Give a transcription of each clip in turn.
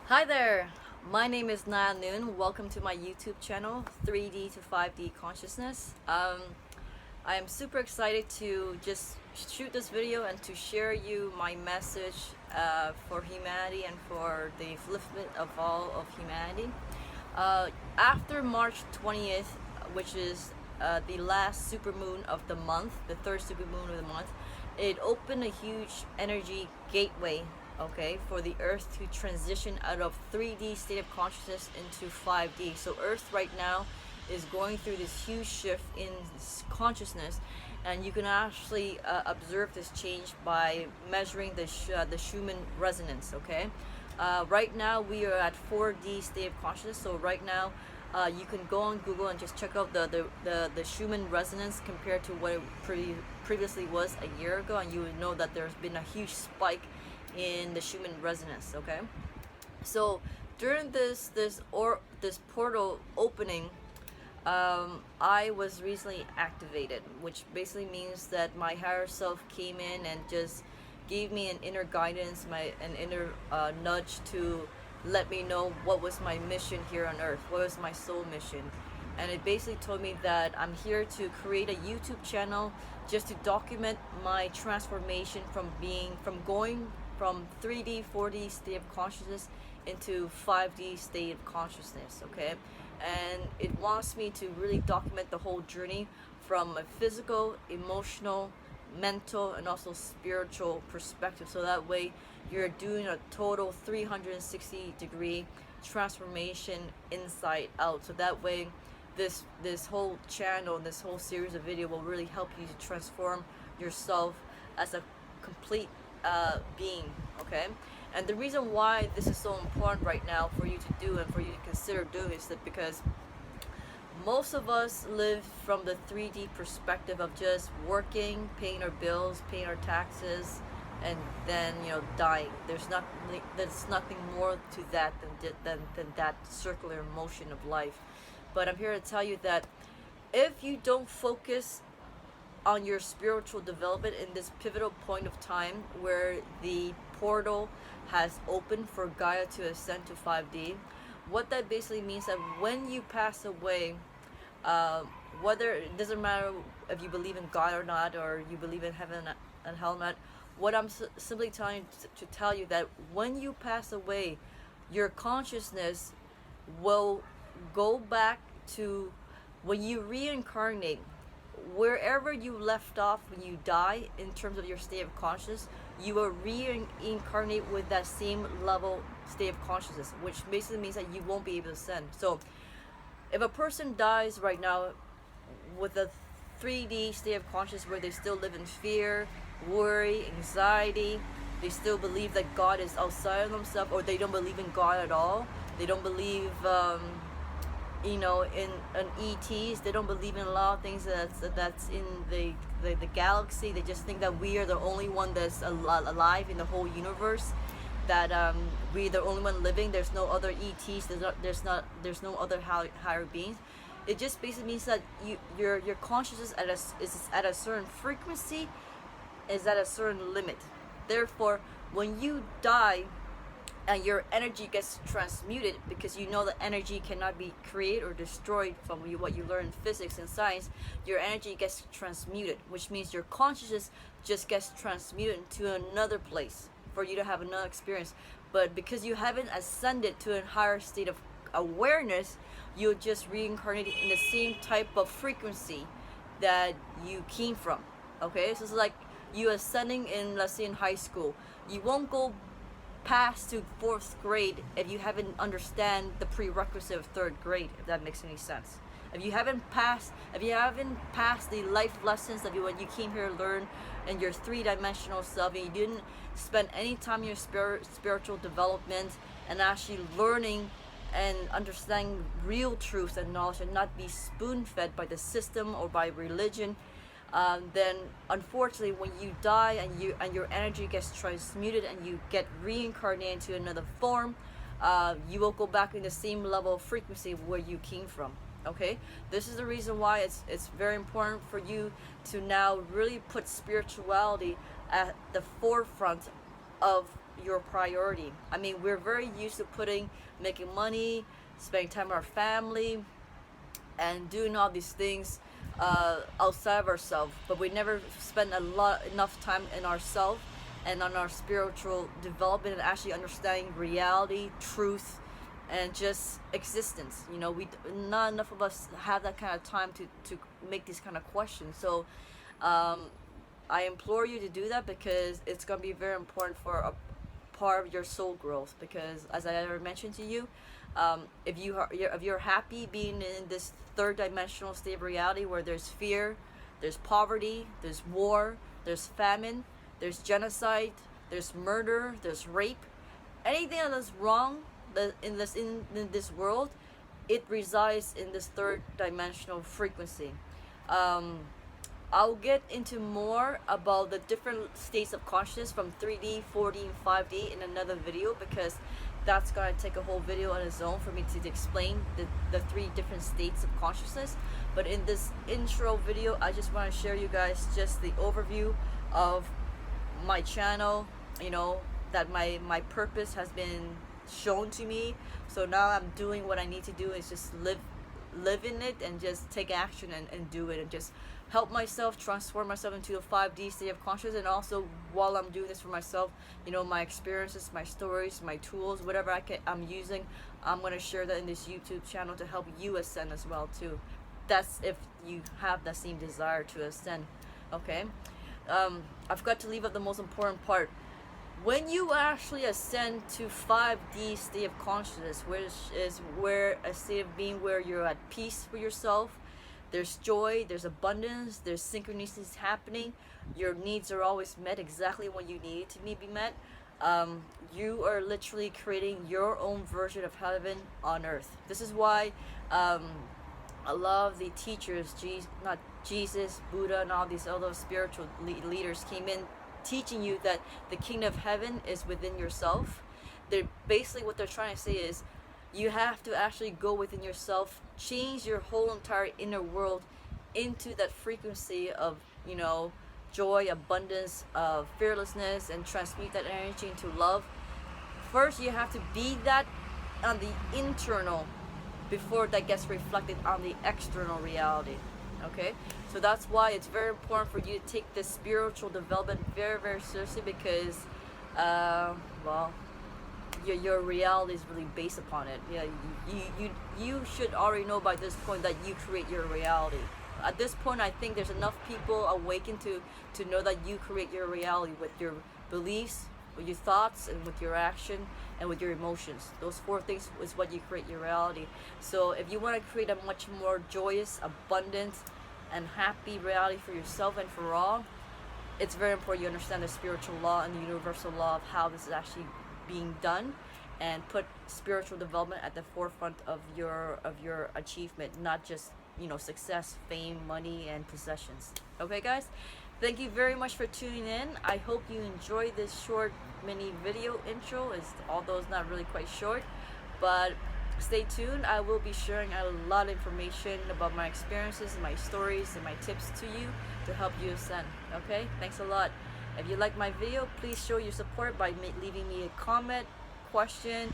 Hi there, my name is Naya Noon. Welcome to my YouTube channel, 3D to 5D Consciousness. I am super excited to just shoot this video and to share you my message for humanity and for the upliftment of all of humanity. After March 20th, which is the last supermoon of the month, the third supermoon of the month, it opened a huge energy gateway, okay, for the earth to transition out of 3D state of consciousness into 5D. So earth right now is going through this huge shift in consciousness, and you can actually observe this change by measuring the Schumann resonance, okay? Right now we are at 4D state of consciousness, so right now you can go on Google and just check out the Schumann resonance compared to what it previously was a year ago, and you would know that there's been a huge spike in the Schumann resonance, okay? So during this portal opening, I was recently activated, which basically means that my higher self came in and just gave me an inner guidance, an inner nudge to let me know what was my mission here on earth, what was my soul mission. And it basically told me that I'm here to create a YouTube channel just to document my transformation from going from 3D, 4D state of consciousness into 5D state of consciousness, okay? And it wants me to really document the whole journey from a physical, emotional, mental, and also spiritual perspective. So that way you're doing a total 360-degree transformation inside out. So that way this whole channel, this whole series of video will really help you to transform yourself as a complete being, okay? And the reason why this is so important right now for you to do and for you to consider doing is that because most of us live from the 3D perspective of just working, paying our bills, paying our taxes, and then dying. There's nothing more to that than that circular motion of life. But I'm here to tell you that if you don't focus on your spiritual development in this pivotal point of time where the portal has opened for Gaia to ascend to 5D, what that basically means that when you pass away, whether it doesn't matter if you believe in God or not, or you believe in heaven and hell or not, what I'm simply trying to tell you that when you pass away, your consciousness will go back to when you reincarnate. Wherever you left off when you die in terms of your state of consciousness, you will reincarnate with that same level state of consciousness, which basically means that you won't be able to ascend. So if a person dies right now with a 3D state of consciousness where they still live in fear, worry, anxiety, they still believe that God is outside of themselves, or they don't believe in God at all, they don't believe in ETs, they don't believe in a lot of things that's in the galaxy. They just think that we are the only one that's alive in the whole universe, that we're the only one living, there's no other ETs, there's no other higher beings. It just basically means that your consciousness is at a certain frequency, is at a certain limit. Therefore, when you die and your energy gets transmuted, because you know that energy cannot be created or destroyed from what you learn in physics and science, your energy gets transmuted, which means your consciousness just gets transmuted to another place for you to have another experience. But because you haven't ascended to a higher state of awareness, you'll just reincarnate in the same type of frequency that you came from, okay? So it's like you ascending in, let's say in high school, you won't go past to 4th grade if you haven't understand the prerequisite of 3rd grade, if that makes any sense. If you haven't passed the life lessons that when you came here to learn in your 3-dimensional self, and you didn't spend any time in your spiritual development and actually learning and understanding real truth and knowledge, and not be spoon-fed by the system or by religion, then unfortunately when you die and your energy gets transmuted and you get reincarnated into another form, you will go back in the same level of frequency where you came from, okay? This is the reason why it's very important for you to now really put spirituality at the forefront of your priority. I mean, we're very used to making money, spending time with our family, and doing all these things outside of ourselves, but we never spend enough time in ourselves and on our spiritual development and actually understanding reality, truth, and just existence. You know, not enough of us have that kind of time to make these kind of questions. So I implore you to do that, because it's going to be very important for a part of your soul growth. Because as I already mentioned to you, if you're happy being in this third dimensional state of reality where there's fear, there's poverty, there's war, there's famine, there's genocide, there's murder, there's rape, anything that's wrong in this world, it resides in this third dimensional frequency. I'll get into more about the different states of consciousness from 3D, 4D, and 5D in another video, because that's going to take a whole video on its own for me to explain the 3 different states of consciousness. But in this intro video, I just want to share you guys just the overview of my channel, you know, that my purpose has been shown to me. So now I'm doing what I need to do, is just live in it and just take action and do it, and just help myself transform myself into a 5D state of consciousness. And also, while I'm doing this for myself, you know, my experiences, my stories, my tools, whatever I'm using, I'm going to share that in this YouTube channel to help you ascend as well too. That's if you have that same desire to ascend. Okay, I've got to leave out the most important part. When you actually ascend to 5D state of consciousness, which is where a state of being where you're at peace with yourself, there's joy, there's abundance, there's synchronicities happening, your needs are always met exactly when you need it to be met. You are literally creating your own version of heaven on earth. This is why a lot of the teachers, not Jesus, Buddha, and all these other spiritual leaders came in teaching you that the kingdom of heaven is within yourself. Basically what they're trying to say is, you have to actually go within yourself, change your whole entire inner world into that frequency of, you know, joy, abundance, fearlessness, and transmute that energy into love. First, you have to be that on the internal before that gets reflected on the external reality. Okay, so that's why it's very important for you to take this spiritual development very, very seriously, because well, your reality is really based upon it. Yeah, you should already know by this point that you create your reality. At this point, I think there's enough people awakened to know that you create your reality with your beliefs, with your thoughts, and with your action, and with your emotions. Those 4 things is what you create your reality. So if you want to create a much more joyous, abundant, and happy reality for yourself and for all, it's very important you understand the spiritual law and the universal law of how this is actually being done, and put spiritual development at the forefront of your achievement, not just, you know, success, fame, money, and possessions. Okay guys, thank you very much for tuning in. I hope you enjoyed this short mini video intro, although it's not really quite short, but stay tuned. I will be sharing a lot of information about my experiences, my stories, and my tips to you to help you ascend. Okay, thanks a lot. If you like my video, please show your support by leaving me a comment, question,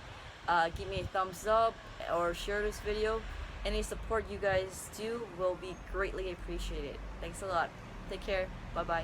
give me a thumbs up, or share this video. Any support you guys do will be greatly appreciated. Thanks a lot. Take care. Bye bye.